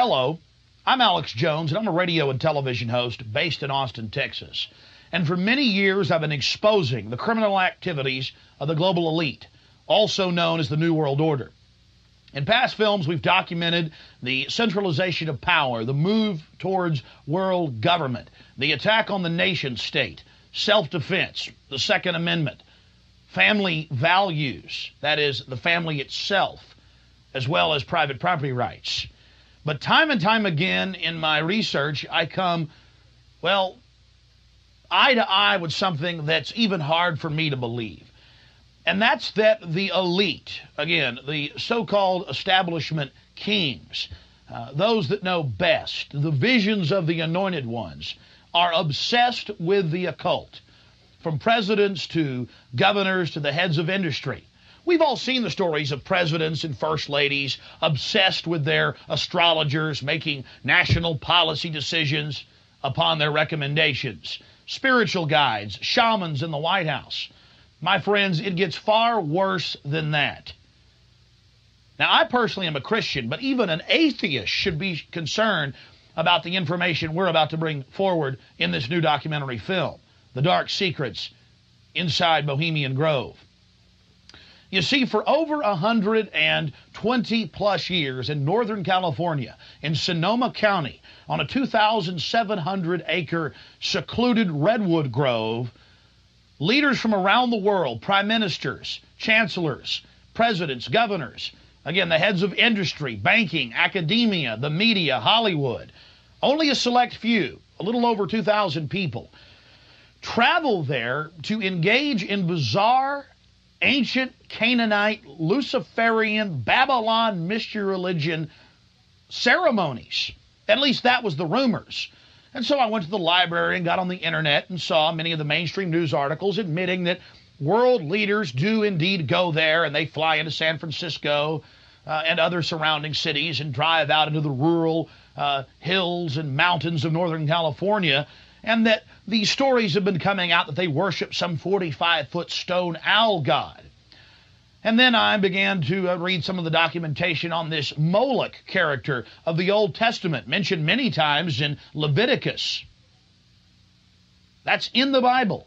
Hello, I'm Alex Jones, and I'm a radio and television host based in Austin, Texas. And for many years, I've been exposing the criminal activities of the global elite, also known as the New World Order. In past films, we've documented the centralization of power, the move towards world government, the attack on the nation state, self-defense, the Second Amendment, family values, that is, the family itself, as well as private property rights. But time and time again in my research, I come, well, eye to eye with something that's even hard for me to believe. And that's that the elite, again, the so-called establishment kings, those that know best, the visions of the anointed ones, are obsessed with the occult, from presidents to governors to the heads of industry. We've all seen the stories of presidents and first ladies obsessed with their astrologers, making national policy decisions upon their recommendations. Spiritual guides, shamans in the White House. My friends, it gets far worse than that. Now, I personally am a Christian, but even an atheist should be concerned about the information we're about to bring forward in this new documentary film, The Dark Secrets Inside Bohemian Grove. You see, for over 120 plus years in Northern California, in Sonoma County, on a 2,700-acre secluded redwood grove, leaders from around the world, prime ministers, chancellors, presidents, governors, again, the heads of industry, banking, academia, the media, Hollywood, only a select few, a little over 2,000 people, travel there to engage in bizarre, ancient Canaanite, Luciferian, Babylon mystery religion ceremonies. At least that was the rumors. And so I went to the library and got on the internet and saw many of the mainstream news articles admitting that world leaders do indeed go there, and they fly into San Francisco and other surrounding cities and drive out into the rural hills and mountains of Northern California, and that these stories have been coming out that they worship some 45-foot stone owl god. And then I began to read some of the documentation on this Moloch character of the Old Testament, mentioned many times in Leviticus. That's in the Bible.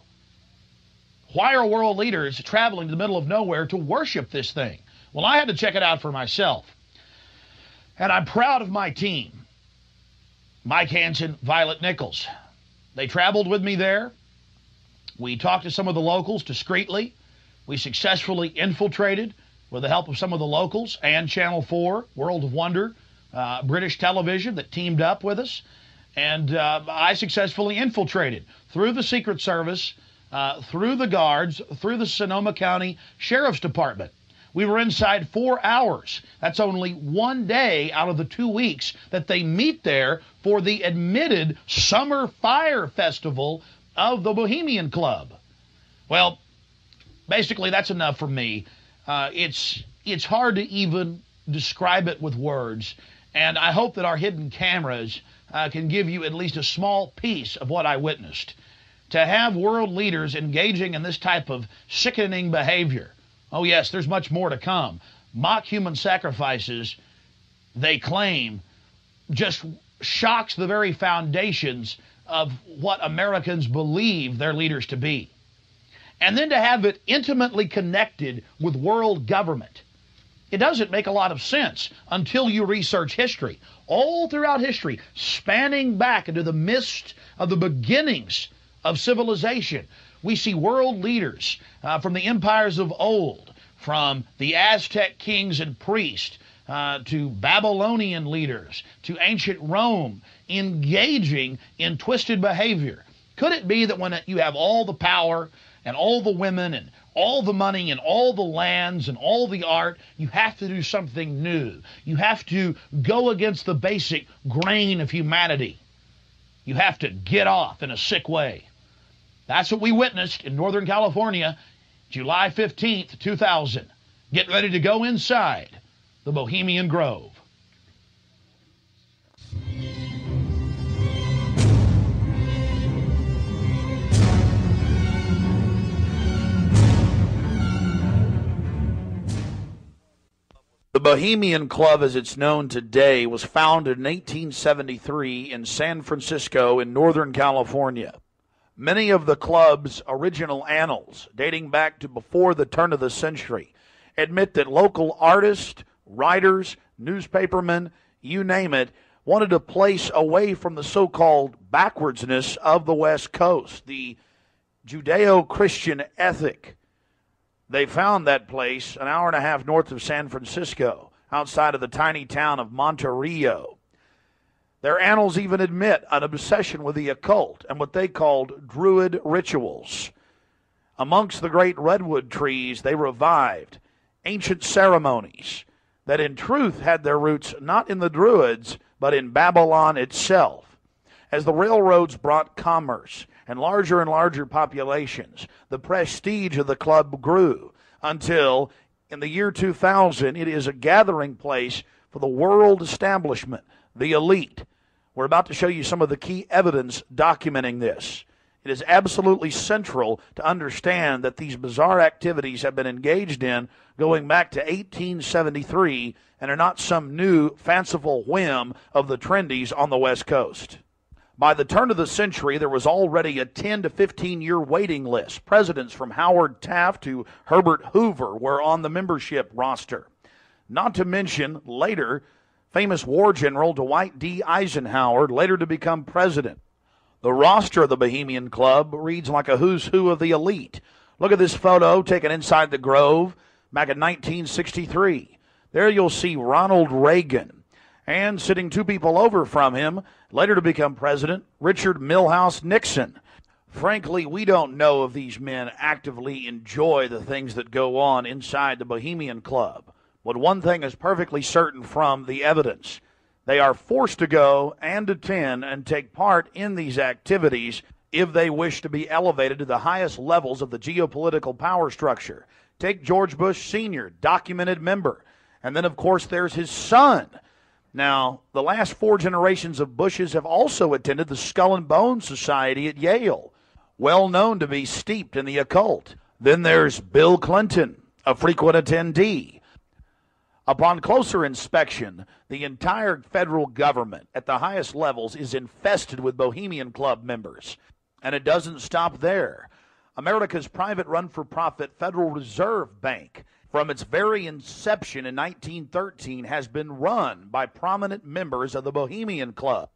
Why are world leaders traveling to the middle of nowhere to worship this thing? Well, I had to check it out for myself. And I'm proud of my team. Mike Hansen, Violet Nichols. They traveled with me there. We talked to some of the locals discreetly. We successfully infiltrated, with the help of some of the locals and Channel 4, World of Wonder, British television that teamed up with us. And I successfully infiltrated through the Secret Service, through the guards, through the Sonoma County Sheriff's Department. We were inside 4 hours. That's only one day out of the 2 weeks that they meet there for the admitted Summer Fire Festival of the Bohemian Club. Well, basically that's enough for me. It's hard to even describe it with words, and I hope that our hidden cameras can give you at least a small piece of what I witnessed. To have world leaders engaging in this type of sickening behavior, oh yes, there's much more to come. Mock human sacrifices, they claim, just shocks the very foundations of what Americans believe their leaders to be. And then to have it intimately connected with world government. It doesn't make a lot of sense until you research history. All throughout history, spanning back into the midst of the beginnings of civilization, we see world leaders from the empires of old, from the Aztec kings and priests, to Babylonian leaders, to ancient Rome, engaging in twisted behavior. Could it be that when you have all the power and all the women and all the money and all the lands and all the art, you have to do something new? You have to go against the basic grain of humanity. You have to get off in a sick way. That's what we witnessed in Northern California, July 15th, 2000. Get ready to go inside the Bohemian Grove. The Bohemian Club, as it's known today, was founded in 1873 in San Francisco in Northern California. Many of the club's original annals, dating back to before the turn of the century, admit that local artists, writers, newspapermen, you name it, wanted a place away from the so-called backwardsness of the West Coast, the Judeo-Christian ethic. They found that place an hour and a half north of San Francisco, outside of the tiny town of Monterrey. Their annals even admit an obsession with the occult and what they called druid rituals. Amongst the great redwood trees, they revived ancient ceremonies that in truth had their roots not in the Druids, but in Babylon itself. As the railroads brought commerce and larger populations, the prestige of the club grew until, in the year 2000, it is a gathering place for the world establishment, the elite. We're about to show you some of the key evidence documenting this. It is absolutely central to understand that these bizarre activities have been engaged in going back to 1873 and are not some new fanciful whim of the trendies on the West Coast. By the turn of the century, there was already a 10 to 15-year waiting list. Presidents from Howard Taft to Herbert Hoover were on the membership roster. Not to mention, later, famous war general Dwight D. Eisenhower, later to become president. The roster of the Bohemian Club reads like a who's who of the elite. Look at this photo taken inside the Grove back in 1963. There you'll see Ronald Reagan. And sitting two people over from him, later to become president, Richard Milhous Nixon. Frankly, we don't know if these men actively enjoy the things that go on inside the Bohemian Club. But one thing is perfectly certain from the evidence. They are forced to go and attend and take part in these activities if they wish to be elevated to the highest levels of the geopolitical power structure. Take George Bush Sr., documented member. And then, of course, there's his son. Now, the last 4 generations of Bushes have also attended the Skull and Bones Society at Yale, well known to be steeped in the occult. Then there's Bill Clinton, a frequent attendee. Upon closer inspection, the entire federal government at the highest levels is infested with Bohemian Club members. And it doesn't stop there. America's private run-for-profit Federal Reserve Bank, from its very inception in 1913, has been run by prominent members of the Bohemian Club.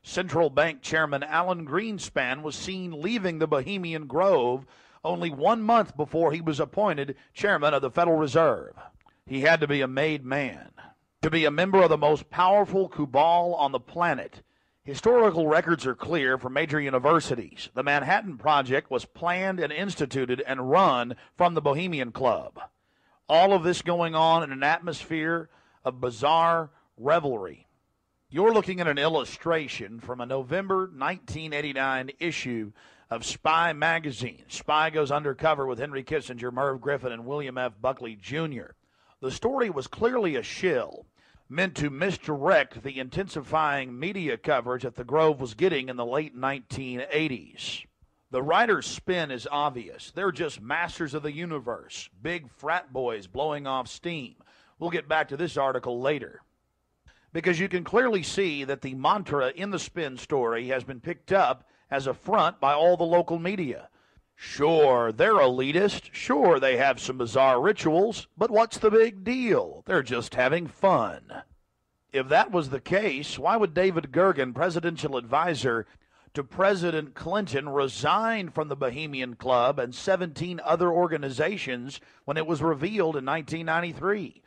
Central Bank Chairman Alan Greenspan was seen leaving the Bohemian Grove only 1 month before he was appointed chairman of the Federal Reserve. He had to be a made man to be a member of the most powerful cabal on the planet. Historical records are clear from major universities. The Manhattan Project was planned and instituted and run from the Bohemian Club. All of this going on in an atmosphere of bizarre revelry. You're looking at an illustration from a November 1989 issue of Spy magazine. Spy goes undercover with Henry Kissinger, Merv Griffin, and William F. Buckley Jr. The story was clearly a shill, meant to misdirect the intensifying media coverage that the Grove was getting in the late 1980s. The writer's spin is obvious. They're just masters of the universe, big frat boys blowing off steam. We'll get back to this article later. Because you can clearly see that the mantra in the spin story has been picked up as a front by all the local media. Sure, they're elitist. Sure, they have some bizarre rituals. But what's the big deal? They're just having fun. If that was the case, why would David Gergen, presidential advisor to President Clinton, resign from the Bohemian Club and 17 other organizations when it was revealed in 1993?